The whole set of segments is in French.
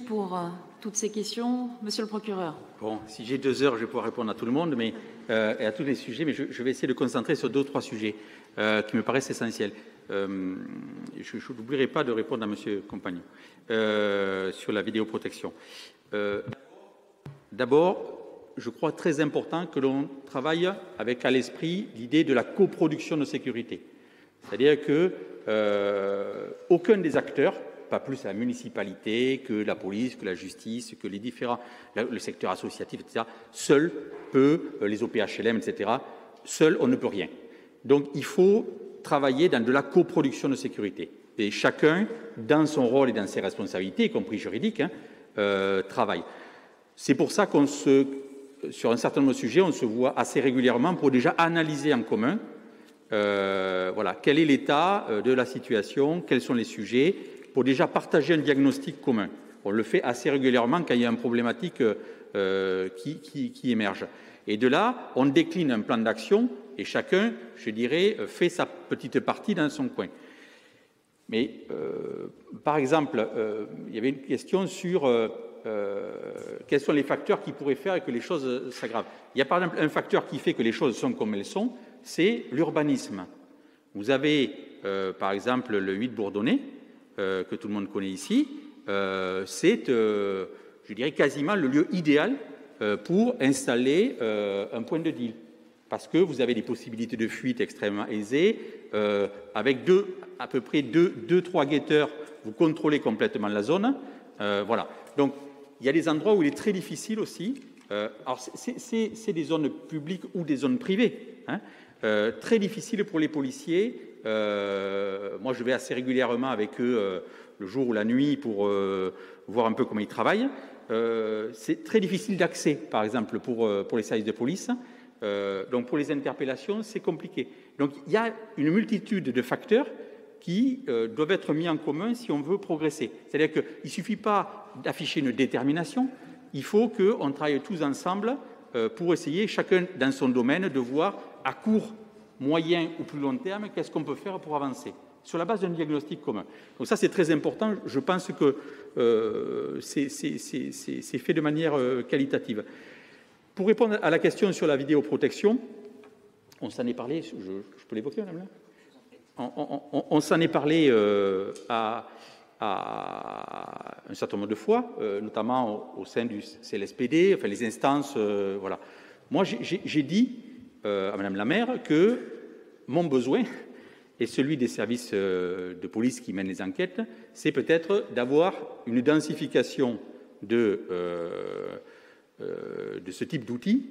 Pour toutes ces questions, Monsieur le procureur. Bon, si j'ai 2 heures, je vais pouvoir répondre à tout le monde et à tous les sujets, mais je vais essayer de concentrer sur 2 ou 3 sujets qui me paraissent essentiels. Je n'oublierai pas de répondre à Monsieur Compagnon sur la vidéoprotection. D'abord, je crois très important que l'on travaille avec à l'esprit l'idée de la coproduction de sécurité. C'est-à-dire que aucun des acteurs, pas plus la municipalité que la police, que la justice, que les différents, le secteur associatif, etc., seul peut, les OPHLM, etc., seul on ne peut rien. Donc il faut travailler dans de la coproduction de sécurité. Et chacun, dans son rôle et dans ses responsabilités, y compris juridiques, travaille. C'est pour ça sur un certain nombre de sujets, on se voit assez régulièrement pour déjà analyser en commun voilà, quel est l'état de la situation, quels sont les sujets, pour déjà partager un diagnostic commun. On le fait assez régulièrement quand il y a une problématique qui émerge. Et de là, on décline un plan d'action et chacun, je dirais, fait sa petite partie dans son coin. Mais, par exemple, il y avait une question sur quels sont les facteurs qui pourraient faire que les choses s'aggravent. Il y a par exemple un facteur qui fait que les choses sont comme elles sont, c'est l'urbanisme. Vous avez, par exemple, le 8 Bourdonnais, que tout le monde connaît ici, c'est, je dirais, quasiment le lieu idéal pour installer un point de deal. Parce que vous avez des possibilités de fuite extrêmement aisées, avec à peu près 2-3 guetteurs, vous contrôlez complètement la zone. Voilà. Donc, il y a des endroits où il est très difficile aussi. Alors, c'est des zones publiques ou des zones privées. Hein, très difficile pour les policiers. Moi, je vais assez régulièrement avec eux le jour ou la nuit pour voir un peu comment ils travaillent. C'est très difficile d'accès, par exemple, pour les services de police. Donc, pour les interpellations, c'est compliqué. Donc, il y a une multitude de facteurs qui doivent être mis en commun si on veut progresser. C'est-à-dire qu'il ne suffit pas d'afficher une détermination, il faut qu'on travaille tous ensemble pour essayer, chacun dans son domaine, de voir à court, moyen ou plus long terme, qu'est-ce qu'on peut faire pour avancer, sur la base d'un diagnostic commun. Donc ça, c'est très important. Je pense que c'est fait de manière qualitative. Pour répondre à la question sur la vidéoprotection, on s'en est parlé, je peux l'évoquer, madame là ? On s'en est parlé à un certain nombre de fois, notamment au sein du CLSPD, enfin les instances, voilà. Moi, j'ai dit à madame la maire que mon besoin, et celui des services de police qui mènent les enquêtes, c'est peut-être d'avoir une densification de ce type d'outils,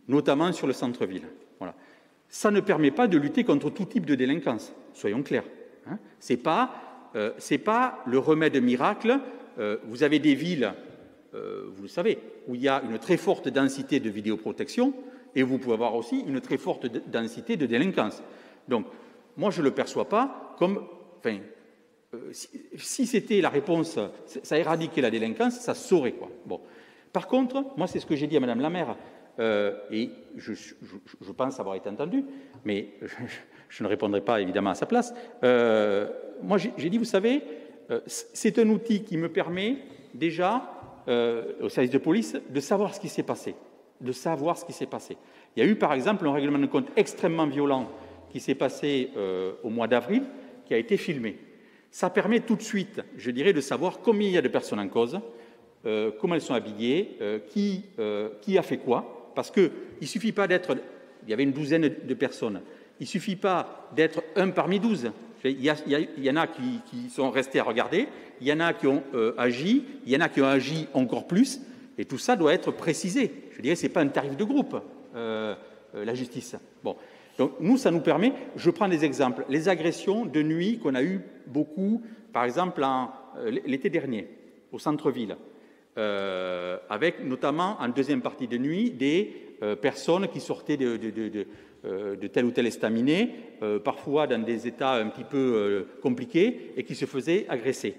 notamment sur le centre-ville. Voilà. Ça ne permet pas de lutter contre tout type de délinquance, soyons clairs. Hein. C'est pas le remède miracle. Vous avez des villes, vous le savez, où il y a une très forte densité de vidéoprotection, et vous pouvez avoir aussi une très forte densité de délinquance. Donc, moi, je ne le perçois pas comme... Enfin, si c'était la réponse, ça éradiquait la délinquance, ça se saurait, quoi. Bon. Par contre, moi, c'est ce que j'ai dit à madame la maire, et je pense avoir été entendu, mais je ne répondrai pas évidemment à sa place. Moi, j'ai dit, vous savez, c'est un outil qui me permet déjà, au service de police, de savoir ce qui s'est passé. Il y a eu, par exemple, un règlement de compte extrêmement violent qui s'est passé au mois d'avril, qui a été filmé. Ça permet tout de suite, je dirais, de savoir combien il y a de personnes en cause, comment elles sont habillées, qui a fait quoi. Parce qu'il ne suffit pas d'être... Il y avait une douzaine de personnes. Il ne suffit pas d'être un parmi 12. Il y en a qui sont restés à regarder, il y en a qui ont agi, il y en a qui ont agi encore plus, et tout ça doit être précisé. Je dirais, ce n'est pas un tarif de groupe, la justice. Bon. Donc, nous, ça nous permet... Je prends des exemples. Les agressions de nuit qu'on a eues beaucoup, par exemple, l'été dernier, au centre-ville, avec notamment, en deuxième partie de nuit, des personnes qui sortaient de tel ou tel estaminet, parfois dans des états un petit peu compliqués, et qui se faisaient agresser.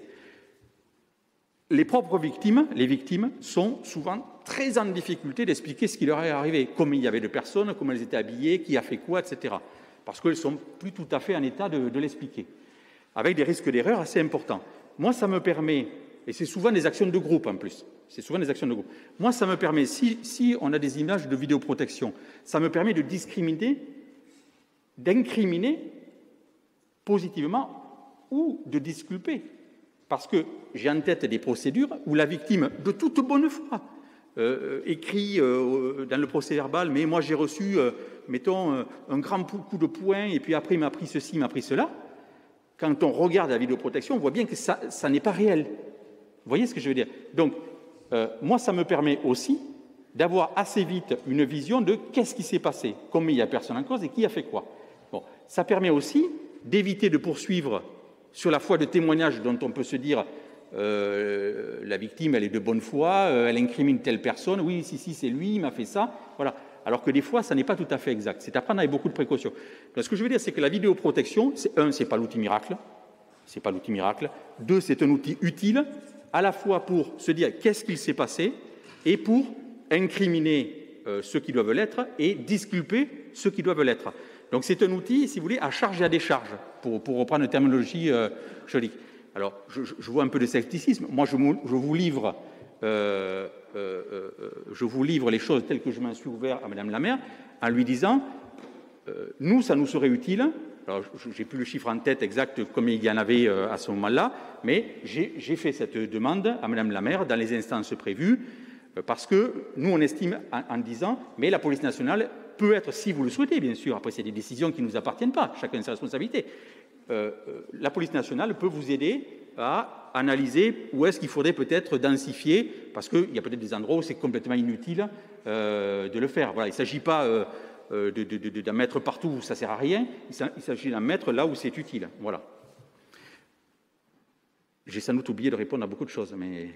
Les propres victimes, les victimes, sont souvent très en difficulté d'expliquer ce qui leur est arrivé, combien il y avait de personnes, comment elles étaient habillées, qui a fait quoi, etc. Parce qu'elles ne sont plus tout à fait en état de l'expliquer, avec des risques d'erreur assez importants. Moi, ça me permet Et c'est souvent des actions de groupe en plus. C'est souvent des actions de groupe. Moi, ça me permet, si on a des images de vidéoprotection, ça me permet de discriminer, d'incriminer positivement ou de disculper. Parce que j'ai en tête des procédures où la victime, de toute bonne foi, écrit dans le procès-verbal, mais moi j'ai reçu, mettons, un grand coup de poing, et puis après il m'a pris ceci, il m'a pris cela. Quand on regarde la vidéoprotection, on voit bien que ça n'est pas réel. Vous voyez ce que je veux dire? Donc, moi, ça me permet aussi d'avoir assez vite une vision de qu'est-ce qui s'est passé, combien il y a personne en cause et qui a fait quoi. Bon, ça permet aussi d'éviter de poursuivre sur la foi de témoignages dont on peut se dire la victime, elle est de bonne foi, elle incrimine telle personne, oui, si, c'est lui, il m'a fait ça, voilà. Alors que des fois, ça n'est pas tout à fait exact. C'est à prendre avec beaucoup de précautions. Donc, ce que je veux dire, c'est que la vidéoprotection, c'est pas l'outil miracle. C'est pas l'outil miracle. 2, c'est un outil utile, à la fois pour se dire qu'est-ce qu'il s'est passé et pour incriminer ceux qui doivent l'être et disculper ceux qui doivent l'être. Donc, c'est un outil, si vous voulez, à charge et à décharge, pour reprendre une terminologie jolique. Alors, je vois un peu de scepticisme. Moi, je vous livre les choses telles que je m'en suis ouvert à Madame la maire, en lui disant nous, ça nous serait utile. Alors, je n'ai plus le chiffre en tête exact comme il y en avait à ce moment-là, mais j'ai fait cette demande à Madame la maire dans les instances prévues, parce que nous, on estime en disant mais la police nationale peut être, si vous le souhaitez, bien sûr, après c'est des décisions qui ne nous appartiennent pas, chacun a sa responsabilité, la police nationale peut vous aider à analyser où est-ce qu'il faudrait peut-être densifier, parce qu'il y a peut-être des endroits où c'est complètement inutile de le faire. Voilà, il ne s'agit pas d'en mettre partout où ça ne sert à rien, il s'agit d'en mettre là où c'est utile. Voilà. J'ai sans doute oublié de répondre à beaucoup de choses, mais...